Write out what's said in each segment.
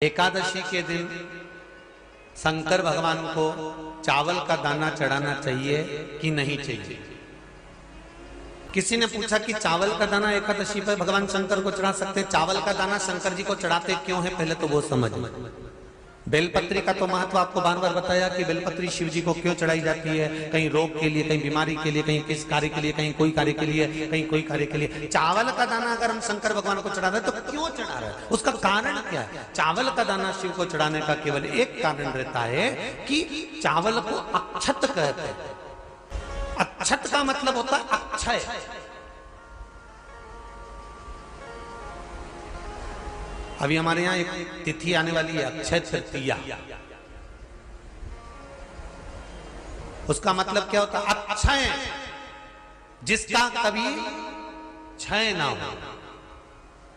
एकादशी के दिन शंकर भगवान को चावल का दाना चढ़ाना चाहिए कि नहीं चाहिए। किसी ने पूछा कि चावल का दाना एकादशी पर भगवान शंकर को चढ़ा सकते हैं, चावल का दाना शंकर जी को चढ़ाते क्यों है, पहले तो वो समझ। बेलपत्री का तो महत्व आपको बार बार बताया कि बेलपत्री शिव जी को क्यों चढ़ाई जाती है, कहीं रोग के लिए, कहीं बीमारी के लिए, कहीं किस कार्य के लिए, कहीं कोई कार्य के लिए, कहीं कोई कार्य के लिए। चावल का दाना अगर हम शंकर भगवान को चढ़ा रहे हैं तो क्यों चढ़ा रहे हैं, उसका कारण क्या है। चावल का दाना शिव को चढ़ाने का केवल एक कारण रहता है कि चावल को अक्षत कहते हैं। अक्षत का मतलब होता है अक्षय। अभी हमारे यहाँ एक तिथि आने वाली है, अक्षय तृतीया। उसका मतलब क्या होता है, अक्षय, जिसका कभी क्षय ना हो।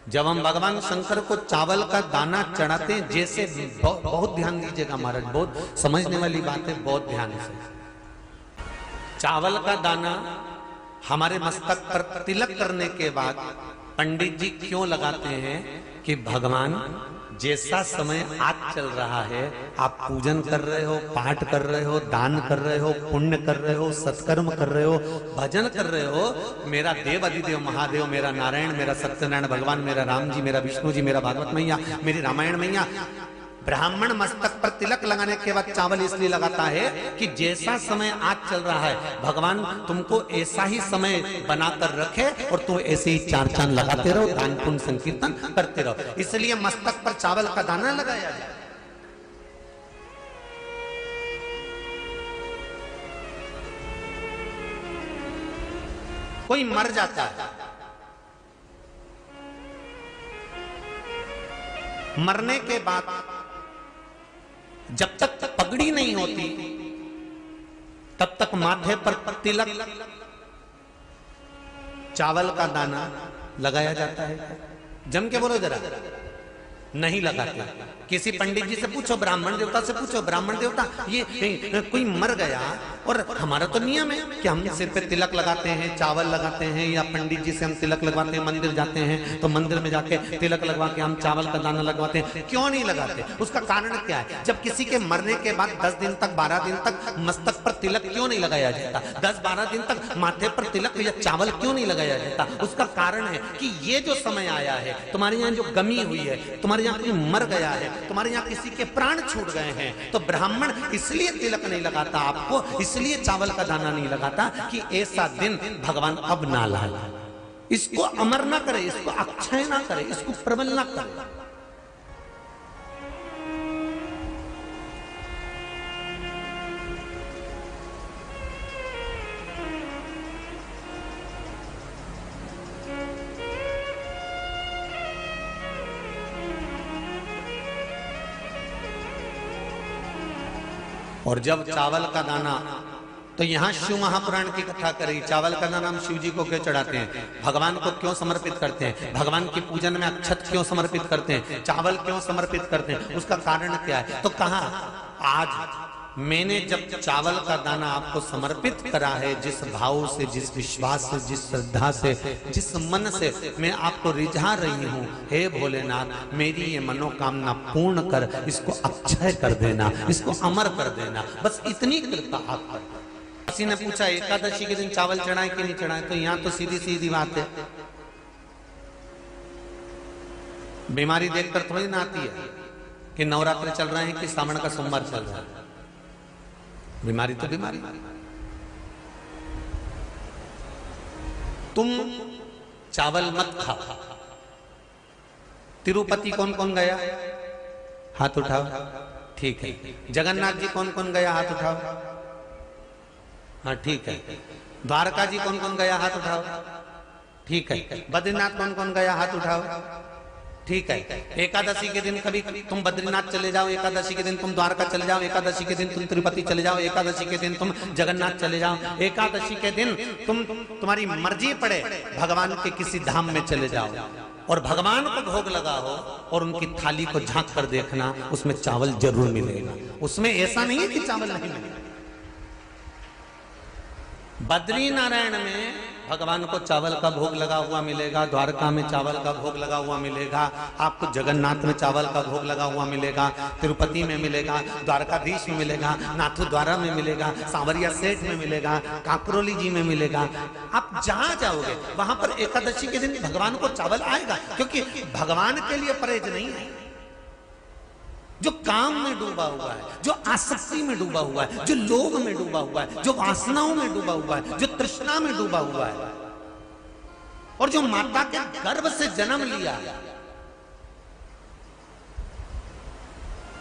जब हम भगवान शंकर को चावल का दाना चढ़ाते हैं, जैसे बहुत ध्यान दीजिएगा महाराज, बहुत समझने वाली बात है, बहुत ध्यान से। चावल का दाना हमारे मस्तक पर तिलक करने के बाद पंडित जी क्यों लगाते हैं कि भगवान जैसा समय आज चल रहा है, आप पूजन कर रहे हो, पाठ कर रहे हो, दान कर रहे हो, पुण्य कर रहे हो, सत्कर्म कर रहे हो, भजन कर रहे हो, मेरा देव अधिदेव महादेव, मेरा नारायण, मेरा सत्यनारायण भगवान, मेरा राम जी, मेरा विष्णु जी, मेरा भागवत मैया, मेरी रामायण मैया, ब्राह्मण मस्तक पर तिलक लगाने के बाद चावल इसलिए लगाता है कि जैसा समय आज चल रहा है, भगवान तुमको ऐसा ही समय बनाकर रखे और तुम ऐसे ही चार चांद लगाते रहो, दान पुण्य संकीर्तन करते रहो। इसलिए मस्तक पर चावल का दाना लगाया जाए। कोई मर जाता है, मरने के बाद जब तक पगड़ी नहीं होती तब तक माथे पर तिलक चावल का दाना लगाया जाता है। जम के बोलो जरा, नहीं लगाते। किसी पंडित जी से पूछो, ब्राह्मण देवता से पूछो, ब्राह्मण देवता ये कोई मर गया, और हमारा तो नियम है कि हम सिर पे तिलक लगाते हैं, चावल लगाते हैं, या पंडित जी से हम तिलक लगवाते हैं, मंदिर जाते हैं तो मंदिर में जाके तिलक लगवा के हम चावल का दाना लगवाते हैं। क्यों नहीं लगाते, उसका कारण क्या है। जब किसी के मरने के बाद 10 दिन तक, 12 दिन तक मस्तक पर तिलक क्यों नहीं लगाया जाता, 10-12 दिन तक माथे पर तिलक या चावल क्यों नहीं लगाया जाता, उसका कारण है कि ये जो समय आया है, तुम्हारे यहाँ जो गमी हुई है, तुम्हारे यहाँ कोई मर गया है, तुम्हारे यहाँ किसी के प्राण छूट गए हैं, तो ब्राह्मण इसलिए तिलक नहीं लगाता आपको, इसलिए चावल का दाना नहीं लगाता कि ऐसा दिन भगवान अब ना लाए, इसको अमर ना करे, इसको अक्षय ना करे, इसको प्रबल ना करे। और जब चावल का दाना, तो यहां शिव महापुराण की कथा करी, चावल का दाना हम शिव जी को क्यों चढ़ाते हैं, भगवान को क्यों समर्पित करते हैं, भगवान की पूजन में अक्षत क्यों समर्पित करते हैं, चावल क्यों समर्पित करते हैं, उसका कारण क्या है। तो कहा, आज मैंने जब चावल का दाना आपको समर्पित करा है, जिस भाव से, जिस विश्वास से, जिस श्रद्धा से, जिस मन से मैं आपको रिझा रही हूं, हे भोलेनाथ मेरी ये मनोकामना पूर्ण कर, इसको अक्षय कर देना, इसको अमर कर देना, बस इतनी कृपा आप कर। किसी ने पूछा एकादशी के दिन चावल चढ़ाए कि नहीं चढ़ाए, तो यहां तो सीधी सीधी बात है, बीमारी देखकर थोड़ी ना आती है कि नवरात्र चल रहे हैं कि सावन का सोमवार चल रहा है। बीमारी तो बीमारी। तुम चावल मत खाओ। तिरुपति कौन कौन गया, हाथ उठाओ, ठीक है। जगन्नाथ जी कौन कौन गया, हाथ उठाओ, हाँ ठीक है। द्वारका जी कौन कौन गया, हाथ उठाओ, ठीक है। बद्रीनाथ कौन कौन गया, हाथ उठाओ, ठीक है। एकादशी के दिन कभी तुम बद्रीनाथ चले जाओ, एकादशी के दिन तुम द्वारका चले जाओ, एकादशी के दिन तुम तिरुपति चले जाओ, एकादशी के दिन तुम जगन्नाथ चले जाओ, एकादशी के दिन तुम्हारी मर्जी पड़े भगवान के किसी धाम में चले जाओ और भगवान को भोग लगाओ और उनकी थाली को झांक कर देखना, उसमें चावल जरूर मिलेगा। उसमें ऐसा नहीं है कि चावल नहीं मिलेगा। बद्री नारायण में भगवान को चावल का भोग लगा हुआ मिलेगा, द्वारका में चावल का भोग लगा हुआ मिलेगा, आपको जगन्नाथ में चावल का भोग लगा हुआ मिलेगा, तिरुपति में मिलेगा, द्वारकाधीश में मिलेगा, नाथू द्वारा में मिलेगा, सांवरिया सेठ में मिलेगा, काकरोली जी में मिलेगा। आप जहां जाओगे वहां पर एकादशी के दिन भगवान को चावल आएगा, क्योंकि भगवान के लिए परहेज नहीं है। जो काम में डूबा हुआ है, जो आसक्ति में डूबा हुआ है, जो लोभ में डूबा हुआ है, जो वासनाओं में डूबा हुआ है, जो तृष्णा में डूबा हुआ है, और जो माता के गर्भ से जन्म लिया,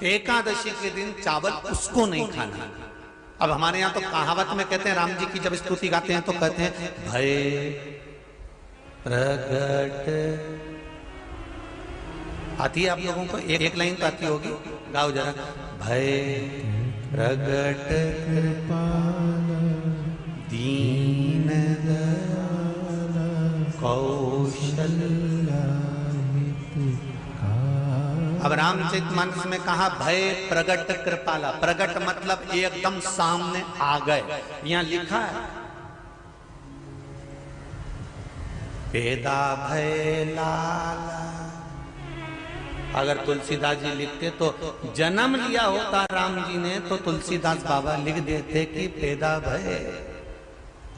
एकादशी के दिन चावल उसको नहीं खाना। अब हमारे यहां तो कहावत में कहते हैं, राम जी की जब स्तुति गाते हैं तो कहते हैं, भय प्रगट। आती है आप लोगों को? एक लाइन तो आती होगी, गाओ जरा। भय प्रगट दीन कौशल। अब रामचरितमानस में कहा भय प्रगट कृपाला। प्रगट मतलब एकदम सामने आ गए। यहां लिखा है पेदा भय लाला। अगर तुलसीदास जी लिखते तो जन्म लिया होता राम जी ने तो तुलसीदास बाबा लिख देते कि पैदा भय,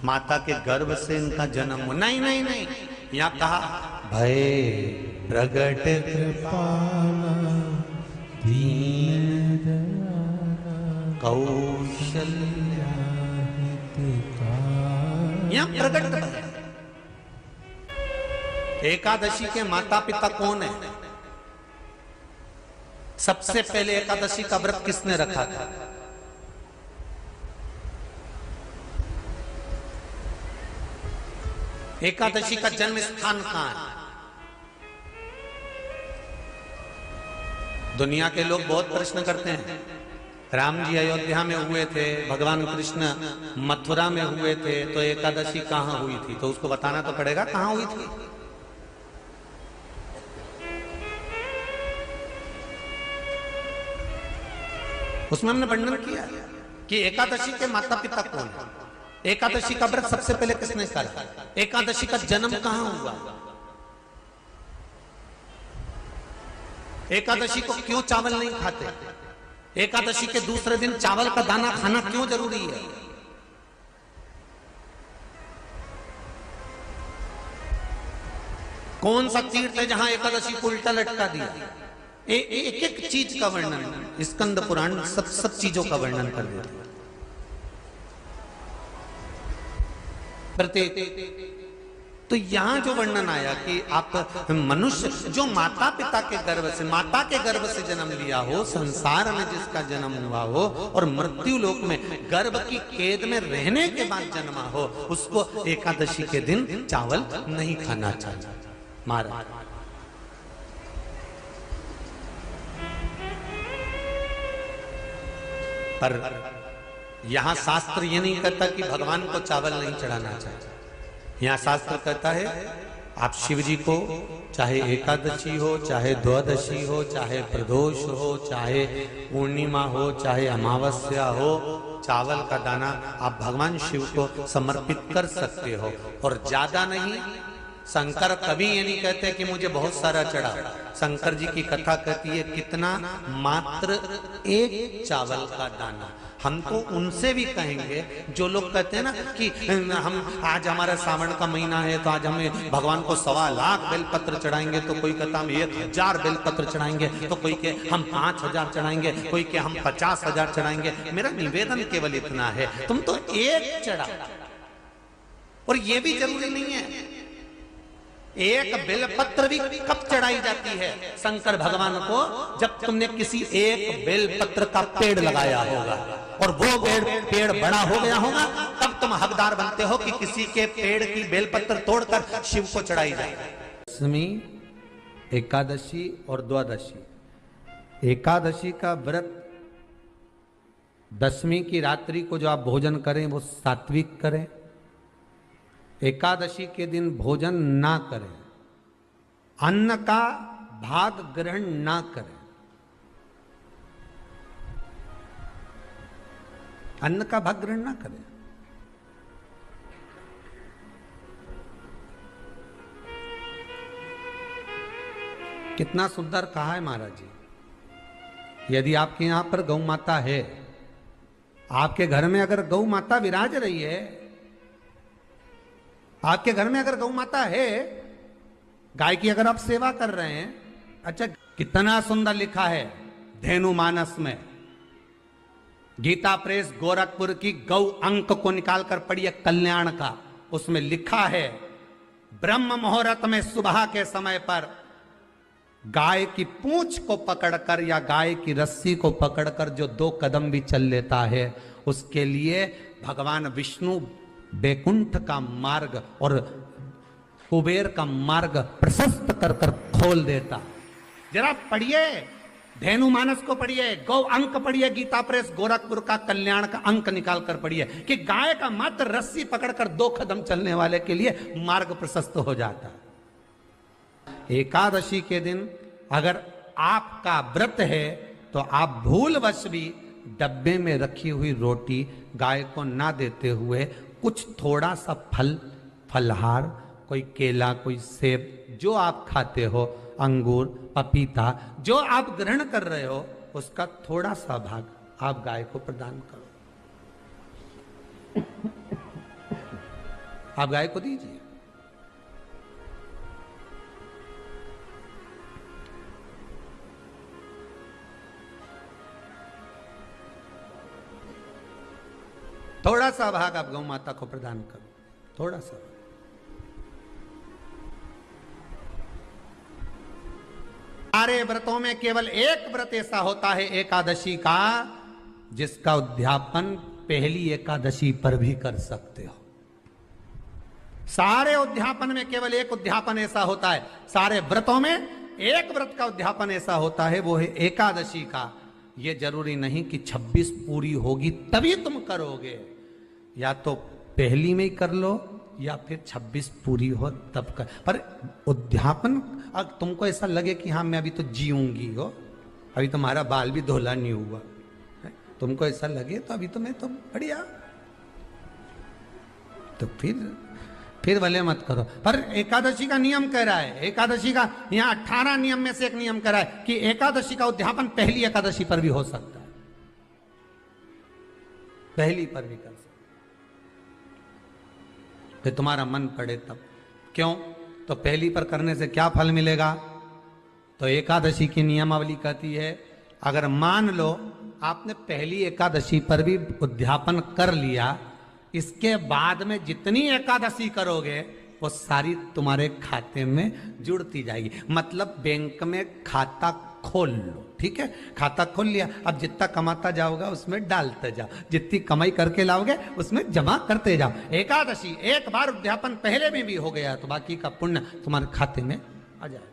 माता के गर्भ से इनका जन्म हो। नहीं नहीं नहीं, यहाँ कहा भय प्रगट कृपाला दीन कौशल्या। यहाँ प्रगट भय। एकादशी के माता पिता कौन है? सबसे पहले एकादशी का व्रत किसने रखा था? एकादशी का जन्म स्थान कहां है? दुनिया के लोग बहुत प्रश्न करते हैं, राम जी अयोध्या में हुए थे, भगवान कृष्ण मथुरा में हुए थे, तो एकादशी कहां हुई थी? तो उसको बताना तो पड़ेगा कहां हुई थी। उसमें हमने वर्णन किया कि एकादशी के माता पिता कौन है, एकादशी का व्रत सबसे पहले किसने करा, एकादशी का जन्म कहां हुआ, एकादशी को क्यों चावल नहीं खाते, एकादशी के दूसरे दिन चावल का दाना खाना क्यों जरूरी है। कौन सा तीर्थ है जहां एकादशी को उल्टा लटका दिया। एक एक चीज का वर्णन स्कंद पुराण सब चीजों का वर्णन कर देते हैं। प्रत्येक तो यहां जो वर्णन आया कि आप मनुष्य जो माता पिता के गर्भ से, माता के गर्भ से जन्म लिया हो, संसार में जिसका जन्म हुआ हो और मृत्यु लोक में गर्भ की कैद में रहने के बाद जन्मा हो, उसको एकादशी के दिन चावल नहीं खाना चाहिए। महाराज पर यहां शास्त्र ये नहीं कहता कि भगवान को चावल नहीं चढ़ाना चाहिए। यहां शास्त्र कहता है आप शिव जी को चाहे एकादशी हो, चाहे द्वादशी हो, चाहे प्रदोष हो, चाहे पूर्णिमा हो, चाहे अमावस्या हो, चावल का दाना आप भगवान शिव को समर्पित कर सकते हो। और ज्यादा नहीं, शंकर कभी ये नहीं कहते कि मुझे बहुत सारा चढ़ा। शंकर जी की कथा कहती है कितना, मात्र एक चावल का दाना। हम तो उनसे भी कहेंगे जो लोग कहते हैं ना कि हम आज हमारा सावन का महीना है तो आज हमें भगवान को 1.25 लाख बेलपत्र चढ़ाएंगे, तो कोई कहता हम 1000 बेलपत्र चढ़ाएंगे, तो कोई के हम 5000 चढ़ाएंगे, कोई के हम 50,000 चढ़ाएंगे। मेरा निवेदन केवल इतना है, तुम तो एक चढ़ा। और ये भी जरूरी नहीं है, एक बेलपत्र भी कब चढ़ाई जाती है शंकर भगवान को, जब तुमने किसी एक बेलपत्र का पेड़ लगाया होगा और वो पेड़ बड़ा हो गया होगा, तब तुम हकदार बनते हो कि किसी के पेड़ की बेलपत्र तोड़कर शिव को चढ़ाई जाए। दशमी, एकादशी और द्वादशी। एकादशी का व्रत, दशमी की रात्रि को जो आप भोजन करें वो सात्विक करें। एकादशी के दिन भोजन ना करें, अन्न का भाग ग्रहण ना करें। अन्न का भाग ग्रहण ना करें। कितना सुंदर कहा है महाराज जी। यदि आपके यहां पर गौ माता है, आपके घर में अगर गौ माता विराज रही है, आपके घर में अगर गौ माता है, गाय की अगर आप सेवा कर रहे हैं, अच्छा कितना सुंदर लिखा है धेनु मानस में, गीता प्रेस गोरखपुर की गौ अंक को निकालकर पढ़िए कल्याण का, उसमें लिखा है ब्रह्म मुहूर्त में सुबह के समय पर गाय की पूंछ को पकड़कर या गाय की रस्सी को पकड़कर जो 2 कदम भी चल लेता है, उसके लिए भगवान विष्णु बैकुंठ का मार्ग और कुबेर का मार्ग प्रशस्त कर कर खोल देता। जरा पढ़िए धेनु मानस को, पढ़िए गौ अंक, पढ़िए गीता प्रेस गोरखपुर का कल्याण का अंक निकाल कर पढ़िए कि गाय का मात्र रस्सी पकड़कर 2 कदम चलने वाले के लिए मार्ग प्रशस्त हो जाता। एकादशी के दिन अगर आपका व्रत है तो आप भूलवश भी डब्बे में रखी हुई रोटी गाय को ना देते हुए कुछ थोड़ा सा फल, फलहार, कोई केला, कोई सेब, जो आप खाते हो, अंगूर, पपीता, जो आप ग्रहण कर रहे हो, उसका थोड़ा सा भाग आप गाय को प्रदान करो, आप गाय को दीजिए। थोड़ा सा भाग आप गौ माता को प्रदान करो, थोड़ा सा। सारे व्रतों में केवल एक व्रत ऐसा होता है एकादशी का, जिसका उद्यापन पहली एकादशी पर भी कर सकते हो। सारे उद्यापन में केवल एक उद्यापन ऐसा होता है, सारे व्रतों में एक व्रत का उद्यापन ऐसा होता है, वो है एकादशी का। ये जरूरी नहीं कि 26 पूरी होगी तभी तुम करोगे, या तो पहली में ही कर लो या फिर 26 पूरी हो तब कर। पर उद्यापन, अब तुमको ऐसा लगे कि हाँ मैं अभी तो जीऊंगी हो, अभी तुम्हारा बाल भी धोला नहीं हुआ, तुमको ऐसा लगे तो अभी तो मैं तो बढ़िया, तो फिर भले मत करो। पर एकादशी का नियम कह रहा है, एकादशी का यहाँ 18 नियम में से एक नियम कह रहा है कि एकादशी का उद्यापन पहली एकादशी पर भी हो सकता है, पहली पर भी कर सकता, फिर तुम्हारा मन पड़े तब। क्यों? तो पहली पर करने से क्या फल मिलेगा? तो एकादशी की नियमावली कहती है, अगर मान लो आपने पहली एकादशी पर भी उद्यापन कर लिया, इसके बाद में जितनी एकादशी करोगे वो सारी तुम्हारे खाते में जुड़ती जाएगी। मतलब बैंक में खाता खोल लो, ठीक है, खाता खोल लिया, अब जितना कमाता जाओगा उसमें डालते जाओ, जितनी कमाई करके लाओगे उसमें जमा करते जाओ। एकादशी एक बार उद्यापन पहले में भी हो गया तो बाकी का पुण्य तुम्हारे खाते में आ जाए,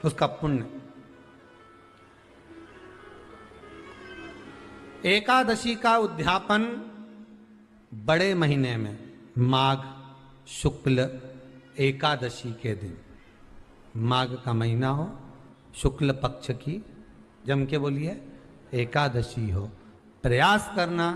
उसका पुण्य। एकादशी का उद्यापन बड़े महीने में माघ शुक्ल एकादशी के दिन, माघ का महीना हो, शुक्ल पक्ष की, जम के बोलिए, एकादशी हो, प्रयास करना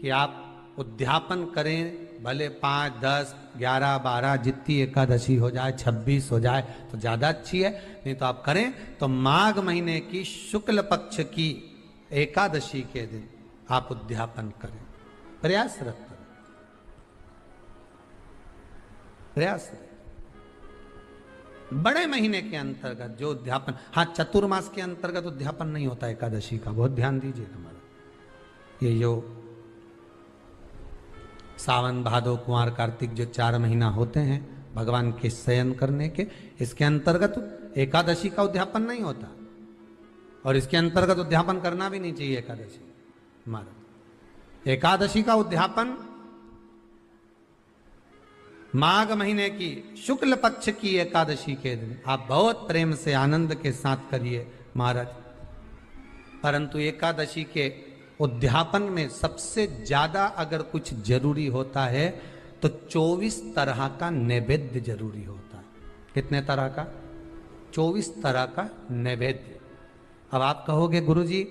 कि आप उद्यापन करें, भले 5, 10, 11, 12 जितनी एकादशी हो जाए, 26 हो जाए तो ज़्यादा अच्छी है, नहीं तो आप करें तो माघ महीने की शुक्ल पक्ष की एकादशी के दिन आप उद्यापन करें, प्रयासरत करें, प्रयासरत। बड़े महीने के अंतर्गत जो उद्यापन, हाँ चतुर्मास के अंतर्गत उद्यापन नहीं होता एकादशी का, बहुत ध्यान दीजिए हमारा। ये जो सावन भादो कुंवर कार्तिक जो 4 महीना होते हैं भगवान के शयन करने के, इसके अंतर्गत एकादशी का उद्यापन नहीं होता, और इसके अंतर्गत उद्यापन करना भी नहीं चाहिए एकादशी हमारा। एकादशी का उद्यापन माघ महीने की शुक्ल पक्ष की एकादशी के दिन आप बहुत प्रेम से आनंद के साथ करिए महाराज। परंतु एकादशी के उद्यापन में सबसे ज्यादा अगर कुछ जरूरी होता है तो 24 तरह का नैवेद्य जरूरी होता है। कितने तरह का? 24 तरह का नैवेद्य। अब आप कहोगे गुरुजी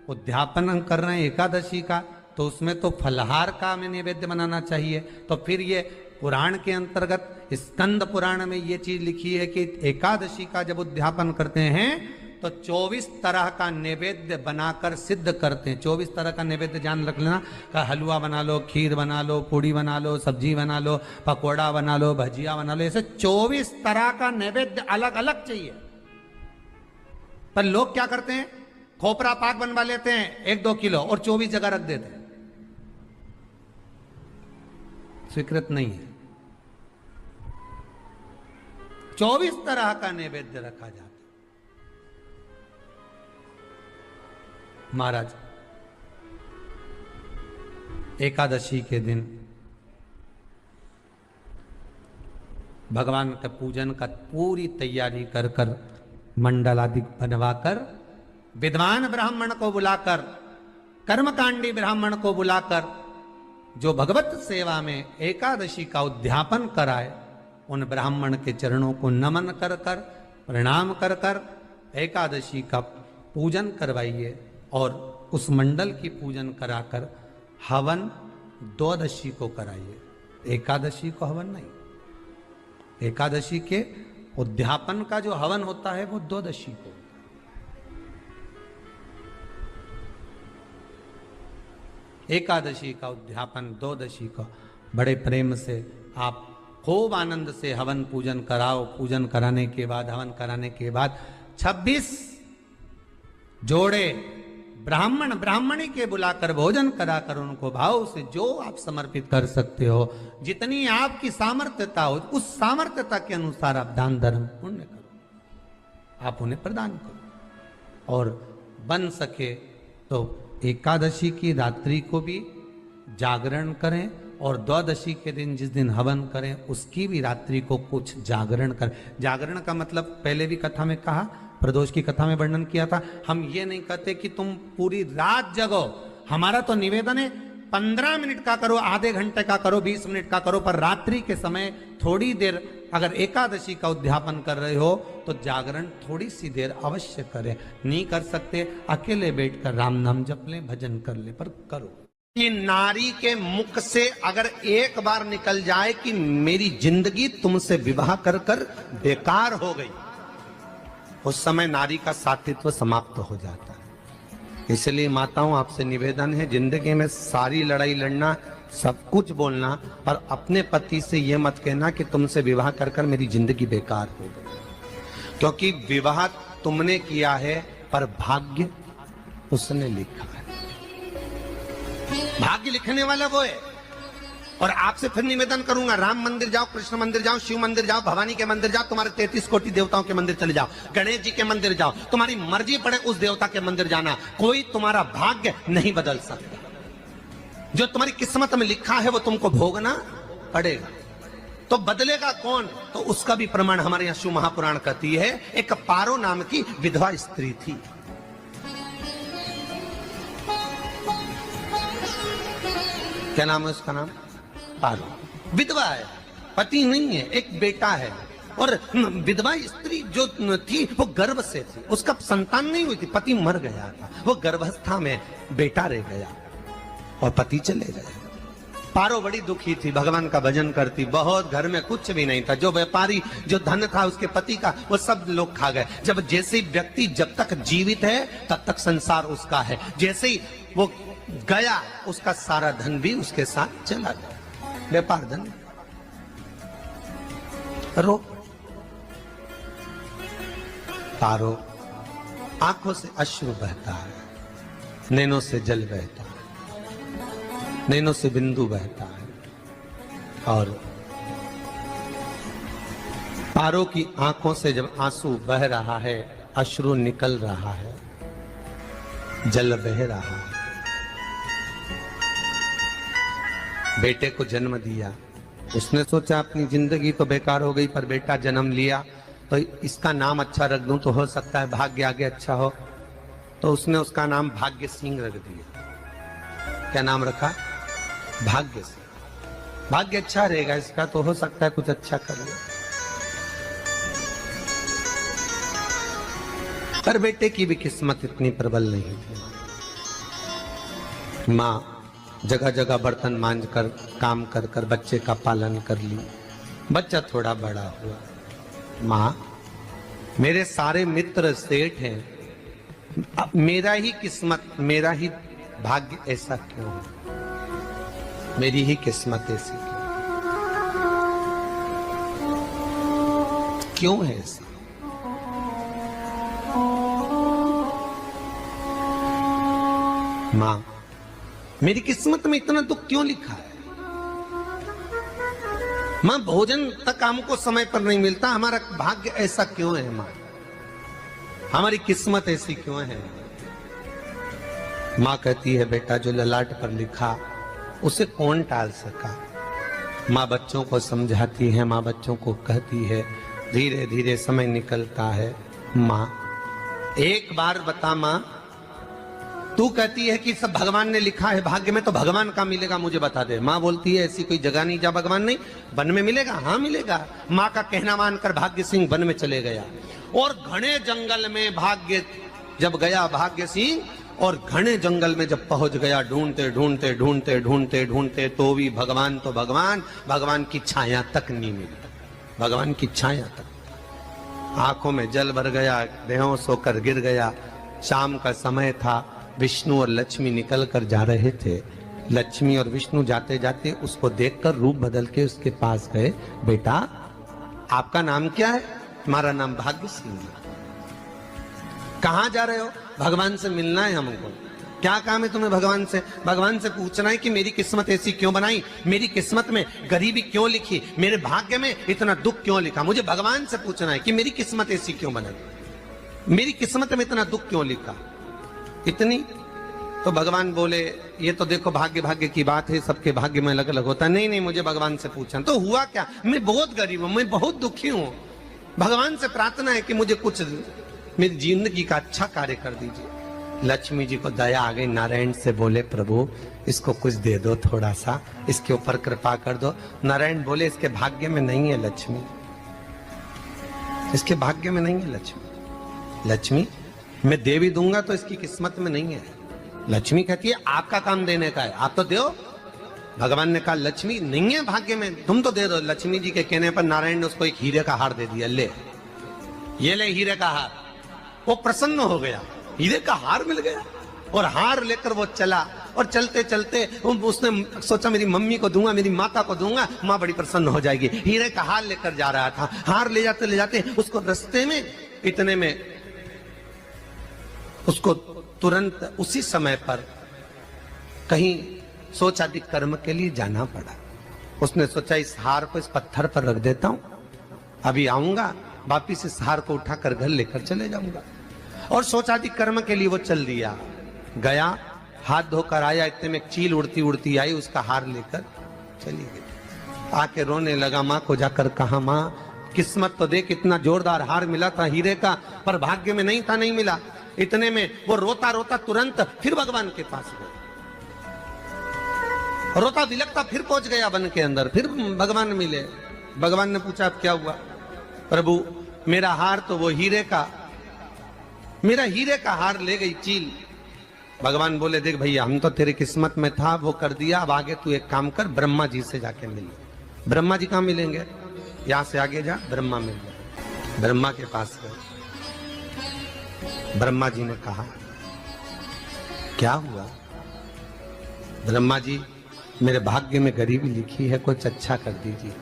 उद्यापन हम कर रहे हैं एकादशी का, तो उसमें तो फलहार का हमें नैवेद्य बनाना चाहिए, तो फिर ये पुराण के अंतर्गत स्कंद पुराण में ये चीज लिखी है कि एकादशी का जब उद्यापन करते हैं तो 24 तरह का नैवेद्य बनाकर सिद्ध करते हैं। 24 तरह का नैवेद्य जान रख लेना, का हलवा बना लो, खीर बना लो, पूड़ी बना लो, सब्जी बना लो, पकोड़ा बना लो, भजिया बना लो, ऐसे 24 तरह का नैवेद्य अलग अलग चाहिए। पर लोग क्या करते हैं, खोपरा पाक बनवा लेते हैं 1-2 किलो और 24 जगह रख देते हैं। स्वीकृत नहीं है। 24 तरह का नैवेद्य रखा जाता है। महाराज एकादशी के दिन भगवान के पूजन का पूरी तैयारी कर कर मंडल आदि बनवाकर विद्वान ब्राह्मण को बुलाकर, कर्मकांडी ब्राह्मण को बुलाकर जो भगवत सेवा में एकादशी का उद्यापन कराए, उन ब्राह्मण के चरणों को नमन कर कर, प्रणाम कर कर एकादशी का पूजन करवाइए और उस मंडल की पूजन कराकर हवन द्वादशी को कराइए। एकादशी को हवन नहीं। एकादशी के उद्यापन का जो हवन होता है वो द्वादशी को। एकादशी का उद्यापन द्वादशी को बड़े प्रेम से आप खूब आनंद से हवन पूजन कराओ। पूजन कराने के बाद, हवन कराने के बाद 26 जोड़े ब्राह्मण ब्राह्मणी के बुलाकर भोजन कराकर उनको भाव से जो आप समर्पित कर सकते हो, जितनी आपकी सामर्थ्यता हो, उस सामर्थ्यता के अनुसार आप दान धर्म पुण्य करो, आप उन्हें प्रदान करो। और बन सके तो एकादशी की रात्रि को भी जागरण करें और द्वादशी के दिन जिस दिन हवन करें उसकी भी रात्रि को कुछ जागरण करें। जागरण का मतलब पहले भी कथा में कहा, प्रदोष की कथा में वर्णन किया था। हम ये नहीं कहते कि तुम पूरी रात जगो, हमारा तो निवेदन है 15 मिनट का करो, आधे घंटे का करो, 20 मिनट का करो, पर रात्रि के समय थोड़ी देर अगर एकादशी का उद्यापन कर रहे हो तो जागरण थोड़ी सी देर अवश्य करें। नहीं कर सकते अकेले बैठकर राम नाम जप लें, भजन कर ले, पर करो। कि नारी के मुख से अगर एक बार निकल जाए कि मेरी जिंदगी तुमसे विवाह कर कर बेकार हो गई, उस समय नारी का साथित्व समाप्त हो जाता है। इसलिए माताओं आपसे निवेदन है, जिंदगी में सारी लड़ाई लड़ना, सब कुछ बोलना, पर अपने पति से यह मत कहना कि तुमसे विवाह कर कर मेरी जिंदगी बेकार हो गई, क्योंकि विवाह तुमने किया है पर भाग्य उसने लिखा है। भाग्य लिखने वाला वो है। और आपसे फिर निवेदन करूंगा, राम मंदिर जाओ, कृष्ण मंदिर जाओ, शिव मंदिर जाओ, भवानी के मंदिर जाओ, तुम्हारे 33 कोटि देवताओं के मंदिर चले जाओ, गणेश जी के मंदिर जाओ, तुम्हारी मर्जी पड़े उस देवता के मंदिर जाना, कोई तुम्हारा भाग्य नहीं बदल सकता। जो तुम्हारी किस्मत में लिखा है वो तुमको भोगना पड़ेगा। तो बदलेगा कौन? तो उसका भी प्रमाण हमारे यहाँ शिव महापुराण कहती है। एक पारो नाम की विधवा स्त्री थी। क्या नाम है उसका? नाम पारो। विधवा है, पति नहीं है, एक बेटा है। और विधवा स्त्री जो थी वो गर्भ से थी, उसका संतान नहीं हुई थी, पति मर गया था, वो गर्भावस्था में बेटा रह गया और पति चले गए। पारो बड़ी दुखी थी, भगवान का भजन करती बहुत, घर में कुछ भी नहीं था, जो व्यापारी जो धन था उसके पति का वो सब लोग खा गए। जब जैसे व्यक्ति जब तक जीवित है तब तक संसार उसका है, जैसे ही वो गया उसका सारा धन भी उसके साथ चला गया, व्यापार धन। रो पारो, आंखों से अश्रु बहता है, नैनों से जल बहता है, नैनों से बिंदु बहता है। और पारो की आंखों से जब आंसू बह रहा है, अश्रु निकल रहा है, जल बह रहा है। बेटे को जन्म दिया, उसने सोचा अपनी जिंदगी तो बेकार हो गई, पर बेटा जन्म लिया तो इसका नाम अच्छा रख दूं तो हो सकता है भाग्य आगे अच्छा हो। तो उसने उसका नाम भाग्य सिंह रख दिया। क्या नाम रखा? भाग्य सिंह। भाग्य अच्छा रहेगा इसका, तो हो सकता है कुछ अच्छा कर ले। पर बेटे की भी किस्मत इतनी प्रबल नहीं थी। माँ जगह जगह बर्तन मांज कर, काम कर कर बच्चे का पालन कर ली। बच्चा थोड़ा बड़ा हुआ, माँ मेरे सारे मित्र सेठ हैं, अब मेरा ही किस्मत, मेरा ही भाग्य ऐसा क्यों है, मेरी ही किस्मत ऐसी क्यों है ऐसा? मां मेरी किस्मत में इतना दुख क्यों लिखा है? मां भोजन तक हमको समय पर नहीं मिलता, हमारा भाग्य ऐसा क्यों है? मां हमारी किस्मत ऐसी क्यों है? मां कहती है बेटा जो ललाट पर लिखा उसे कौन टाल सका। मां बच्चों को समझाती है, मां बच्चों को कहती है, धीरे धीरे समय निकलता है। मां एक बार बता मां, तू कहती है कि सब भगवान ने लिखा है भाग्य में, तो भगवान का मिलेगा मुझे बता दे। मां बोलती है ऐसी कोई जगह नहीं जहां भगवान नहीं, वन में मिलेगा। हाँ मिलेगा। मां का कहना मानकर भाग्य सिंह वन में चले गया और घने जंगल में भाग्य जब गया भाग्य सिंह, और घने जंगल में जब पहुंच गया, ढूंढते ढूंढते ढूंढते ढूंढते ढूंढते तो भी भगवान, तो भगवान की छाया तक नहीं मिली, भगवान की छाया तक। आंखों में जल भर गया, बेहोश होकर गिर गया। शाम का समय था, विष्णु और लक्ष्मी निकल कर जा रहे थे। लक्ष्मी और विष्णु जाते जाते उसको देखकर रूप बदल के उसके पास गए। बेटा आपका नाम क्या है? हमारा नाम भाग्य सिंह है। कहां जा रहे हो? भगवान से मिलना है हमको। क्या काम है तुम्हें भगवान से? भगवान से पूछना है कि मेरी किस्मत ऐसी क्यों बनाई, मेरी किस्मत में गरीबी क्यों लिखी, मेरे भाग्य में इतना दुख क्यों लिखा। मुझे भगवान से पूछना है कि मेरी किस्मत ऐसी क्यों बनाई, मेरी किस्मत में इतना दुख क्यों लिखा, इतनी। तो भगवान बोले ये तो देखो भाग्य भाग्य की बात है, सबके भाग्य में अलग अलग होता है। नहीं नहीं मुझे भगवान से पूछना। तो हुआ क्या? मैं बहुत गरीब हूं, मैं बहुत दुखी हूं, भगवान से प्रार्थना है कि मुझे कुछ मेरी जिंदगी का अच्छा कार्य कर दीजिए। लक्ष्मी जी को दया आ गई, नारायण से बोले प्रभु इसको कुछ दे दो, थोड़ा सा इसके ऊपर कृपा कर दो। नारायण बोले इसके भाग्य में नहीं है लक्ष्मी, इसके भाग्य में नहीं है लक्ष्मी। लक्ष्मी मैं देवी दूंगा तो इसकी किस्मत में नहीं है। लक्ष्मी कहती है आपका काम देने का है, आप तो दो। भगवान ने कहा लक्ष्मी नहीं है भाग्य में, तुम तो दे दो। लक्ष्मी जी के कहने पर नारायण ने उसको एक हीरे का हार दे दिया। ले ये ले हीरे का हार। वो प्रसन्न हो गया, हीरे का हार मिल गया। और हार लेकर वो चला, और चलते चलते उसने सोचा मेरी मम्मी को दूंगा, मेरी माता को दूंगा, माँ बड़ी प्रसन्न हो जाएगी। हीरे का हार लेकर जा रहा था। हार ले जाते उसको रास्ते में इतने में उसको तुरंत उसी समय पर कहीं सोचादि कर्म के लिए जाना पड़ा। उसने सोचा इस हार को इस पत्थर पर रख देता हूं, अभी आऊंगा वापिस इस हार को उठाकर घर लेकर चले जाऊंगा। और सोचादि कर्म के लिए वो चल दिया। गया, हाथ धोकर आया, इतने में चील उड़ती उड़ती आई, उसका हार लेकर चली गई। आके रोने लगा, माँ को जाकर कहा माँ किस्मत तो देख, इतना जोरदार हार मिला था हीरे का, पर भाग्य में नहीं था, नहीं मिला। इतने में वो रोता रोता तुरंत फिर भगवान के पास गया, रोता बिलखता फिर पहुंच गया वन के अंदर। फिर भगवान मिले। भगवान ने पूछा अब क्या हुआ? प्रभु मेरा हार तो वो हीरे का, मेरा हीरे का हार ले गई चील। भगवान बोले देख भैया हम तो तेरी किस्मत में था, वो कर दिया, अब आगे तू एक काम कर, ब्रह्मा जी से जाके मिल। ब्रह्मा जी कहां मिलेंगे? यहां से आगे जा, ब्रह्मा मिल गए। ब्रह्मा के पास गए। ब्रह्मा जी ने कहा क्या हुआ? ब्रह्मा जी मेरे भाग्य में गरीबी लिखी है, कुछ अच्छा कर दीजिए।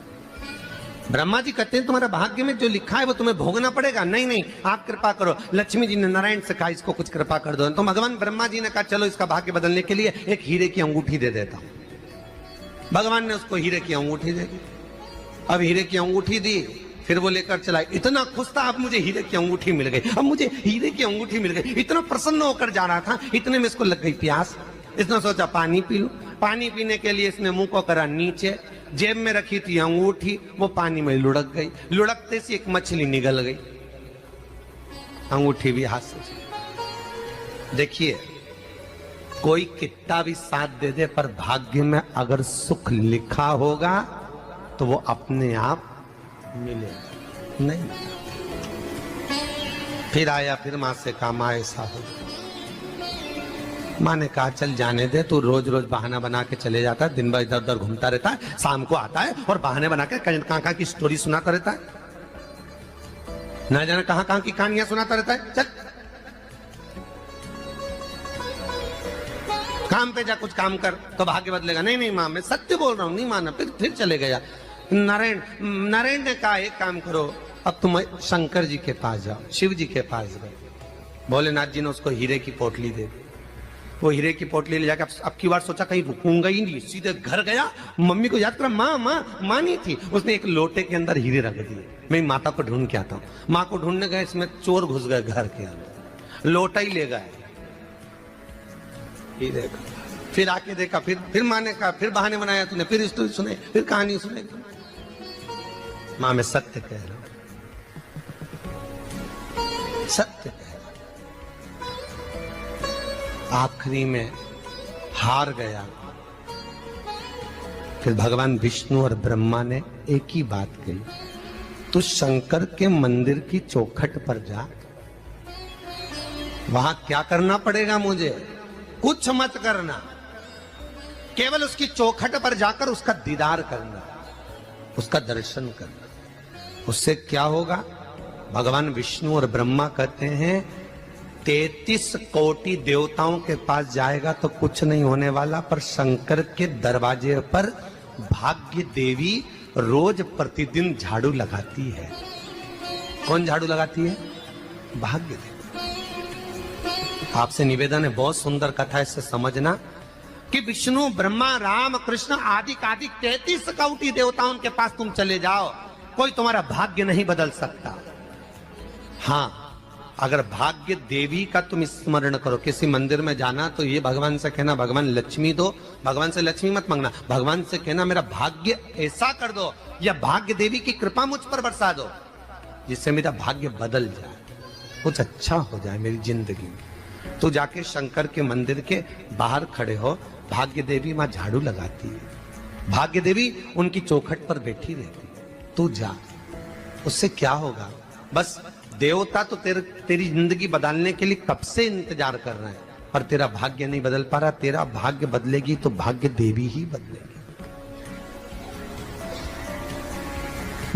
ब्रह्मा जी कहते हैं तुम्हारा भाग्य में जो लिखा है वो तुम्हें भोगना पड़ेगा। नहीं नहीं आप कृपा करो। लक्ष्मी जी ने नारायण से कहा इसको कुछ कृपा कर दो। तो भगवान ब्रह्मा जी ने कहा चलो इसका भाग्य बदलने के लिए एक हीरे की अंगूठी दे देता हूं। भगवान ने उसको हीरे की अंगूठी दे दी। अब हीरे की अंगूठी दी, फिर वो लेकर चला। इतना खुश था अब मुझे हीरे की अंगूठी मिल गई, अब मुझे हीरे की अंगूठी मिल गई। इतना प्रसन्न होकर जा रहा था, इतने में इसको लग गई प्यास। इसने सोचा पानी पी लूं। पानी पीने के लिए इसने मुंह को करा नीचे, जेब में रखी थी अंगूठी, वो पानी में लुढ़क गई। लुढ़कते से एक मछली निगल गई, अंगूठी भी हाथ से। देखिए कोई कितना भी साथ दे दे, पर भाग्य में अगर सुख लिखा होगा तो वो अपने आप मिलेगा नहीं। फिर आया, फिर मां से कहा मां ऐसा हो, माँ ने कहा चल जाने दे, तू रोज रोज बहाना बना के चले जाता है, दिन भर इधर उधर घूमता रहता है, शाम को आता है और बहाने बना के कहाँ की स्टोरी सुनाता रहता है, ना जाने कहाँ की कहानियां सुनाता रहता है। चल काम पे जा, कुछ काम कर तो भाग्य बदलेगा। नहीं नहीं माँ, मैं सत्य बोल रहा हूँ, नहीं माना। फिर चले गया। नारायण ने कहा एक काम करो, अब तुम शंकर जी के पास जाओ, शिव जी के पास गए। भोलेनाथ जी ने उसको हीरे की पोटली दे दी। वो हीरे की पोटली ले जाकर अब की बार सोचा कहीं रुकूंगा ही नहीं, सीधे घर गया, मम्मी को याद करा, माँ नहीं थी। उसने एक लोटे के अंदर हीरे रख दिए, मैं माता को ढूंढ के आता हूँ। माँ को ढूंढने गए, इसमें चोर घुस गए घर के अंदर, लोटा ही ले गए। देखा, फिर आके देखा, फिर माँ ने कहा, फिर बहाने बनाया तूने, फिर स्टोरी सुने, फिर कहानी सुने। माँ मैं सत्य कह रहा हूं, सत्य कह रहा हूं। आखिरी में हार गया। फिर भगवान विष्णु और ब्रह्मा ने एक ही बात कही, तू शंकर के मंदिर की चौखट पर जा। वहां क्या करना पड़ेगा मुझे? कुछ मत करना, केवल उसकी चौखट पर जाकर उसका दीदार करना, उसका दर्शन करना। उससे क्या होगा? भगवान विष्णु और ब्रह्मा कहते हैं 33 कोटि देवताओं के पास जाएगा तो कुछ नहीं होने वाला, पर शंकर के दरवाजे पर भाग्य देवी रोज प्रतिदिन झाड़ू लगाती है। कौन झाड़ू लगाती है? भाग्य देवी। आपसे निवेदन है, बहुत सुंदर कथा है, इससे समझना कि विष्णु ब्रह्मा राम कृष्ण आदि 33 कोटि देवताओं के पास तुम चले जाओ, कोई तुम्हारा भाग्य नहीं बदल सकता। हाँ, अगर भाग्य देवी का तुम स्मरण करो, किसी मंदिर में जाना तो ये भगवान से कहना भगवान लक्ष्मी दो, भगवान से लक्ष्मी मत मांगना, भगवान से कहना मेरा भाग्य ऐसा कर दो, या भाग्य देवी की कृपा मुझ पर बरसा दो जिससे मेरा भाग्य बदल जाए, कुछ अच्छा हो जाए मेरी जिंदगी में। तो जाके शंकर के मंदिर के बाहर खड़े हो, भाग्य देवी मां झाड़ू लगाती है, भाग्य देवी उनकी चौखट पर बैठी रहती है। तू जा, उससे क्या होगा? बस देवता तो तेरी जिंदगी बदलने के लिए कब से इंतजार कर रहे हैं, पर तेरा भाग्य नहीं बदल पा रहा। तेरा भाग्य बदलेगी तो भाग्य देवी ही बदलेगी।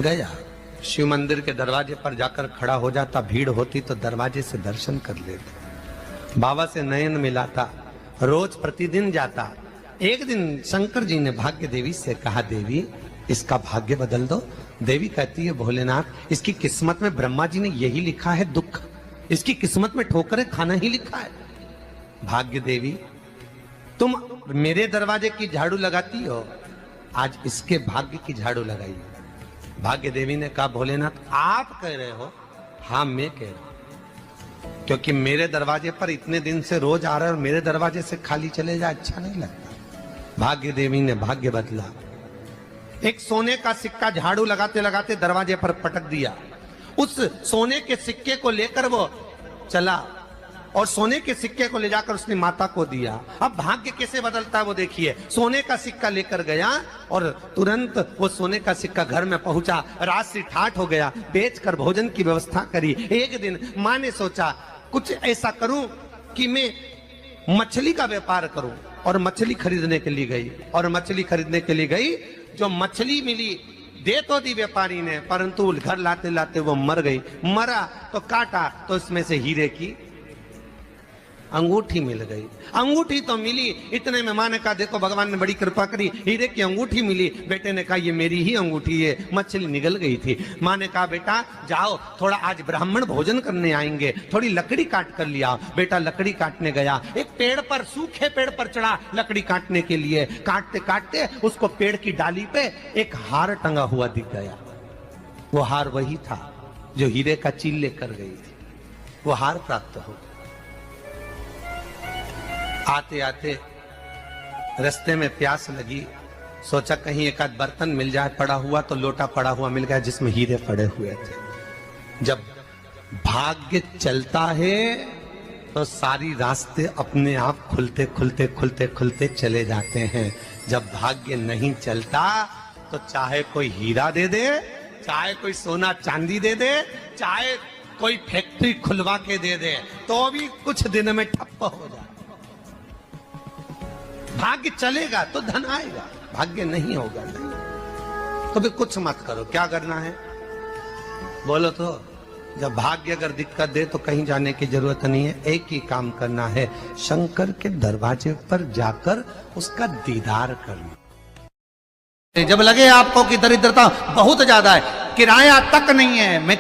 गया, शिव मंदिर के दरवाजे पर जाकर खड़ा हो जाता, भीड़ होती तो दरवाजे से दर्शन कर लेता, बाबा से नयन मिलाता, रोज प्रतिदिन जाता। एक दिन शंकर जी ने भाग्य देवी से कहा, देवी इसका भाग्य बदल दो। देवी कहती है, भोलेनाथ इसकी किस्मत में ब्रह्मा जी ने यही लिखा है दुख, इसकी किस्मत में ठोकरें खाना ही लिखा है। भाग्य देवी तुम मेरे दरवाजे की झाड़ू लगाती हो, आज इसके भाग्य की झाड़ू लगाई। भाग्य देवी ने कहा, भोलेनाथ आप कह रहे हो? हाँ मैं कह रहा हूं, क्योंकि मेरे दरवाजे पर इतने दिन से रोज आ रहा है और मेरे दरवाजे से खाली चले जाए अच्छा नहीं लगता। भाग्य देवी ने भाग्य बदला। एक सोने का सिक्का झाड़ू लगाते लगाते दरवाजे पर पटक दिया। उस सोने के सिक्के को लेकर वो चला और सोने के सिक्के को ले जाकर उसने माता को दिया। अब भाग्य कैसे बदलता है वो देखिए। सोने का सिक्का लेकर गया और तुरंत वो सोने का सिक्का घर में पहुंचा। रात से ठाठ हो गया, बेचकर भोजन की व्यवस्था करी। एक दिन माँ ने सोचा कुछ ऐसा करूं कि मैं मछली का व्यापार करूं, और मछली खरीदने के लिए गई। और मछली खरीदने के लिए गई, जो मछली मिली दे तो दी व्यापारी ने, परंतु घर लाते लाते वो मर गई। मरा तो काटा तो इसमें से हीरे की अंगूठी मिल गई। अंगूठी तो मिली, इतने में माँ ने कहा देखो भगवान ने बड़ी कृपा करी, हीरे की अंगूठी मिली। बेटे ने कहा ये मेरी ही अंगूठी है। मछली निगल गई थी। माँ ने कहा बेटा जाओ, थोड़ा आज ब्राह्मण भोजन करने आएंगे, थोड़ी लकड़ी काट कर लिया। बेटा लकड़ी काटने गया, एक पेड़ पर, सूखे पेड़ पर चढ़ा लकड़ी काटने के लिए। काटते काटते उसको पेड़ की डाली पे एक हार टंगा हुआ दिख गया। वो हार वही था जो हीरे का चील लेकर गई थी। वो हार प्राप्त हो। आते आते रास्ते में प्यास लगी, सोचा कहीं एक आध बर्तन मिल जाए, पड़ा हुआ तो लोटा पड़ा हुआ मिल गया जिसमें हीरे पड़े हुए थे। जब भाग्य चलता है तो सारी रास्ते अपने आप खुलते खुलते खुलते खुलते चले जाते हैं। जब भाग्य नहीं चलता तो चाहे कोई हीरा दे दे, चाहे कोई सोना चांदी दे दे, चाहे कोई फैक्ट्री खुलवा के दे दे, तो भी कुछ दिन में ठप्प हो जाए। भाग्य चलेगा तो धन आएगा, भाग्य नहीं होगा नहीं। तो भी कुछ मत करो, क्या करना है बोलो तो। जब भाग्य अगर दिक्कत दे तो कहीं जाने की जरूरत नहीं है, एक ही काम करना है, शंकर के दरवाजे पर जाकर उसका दीदार करना। जब लगे आपको कि दरिद्रता बहुत ज्यादा है, किराया तक नहीं है, मैं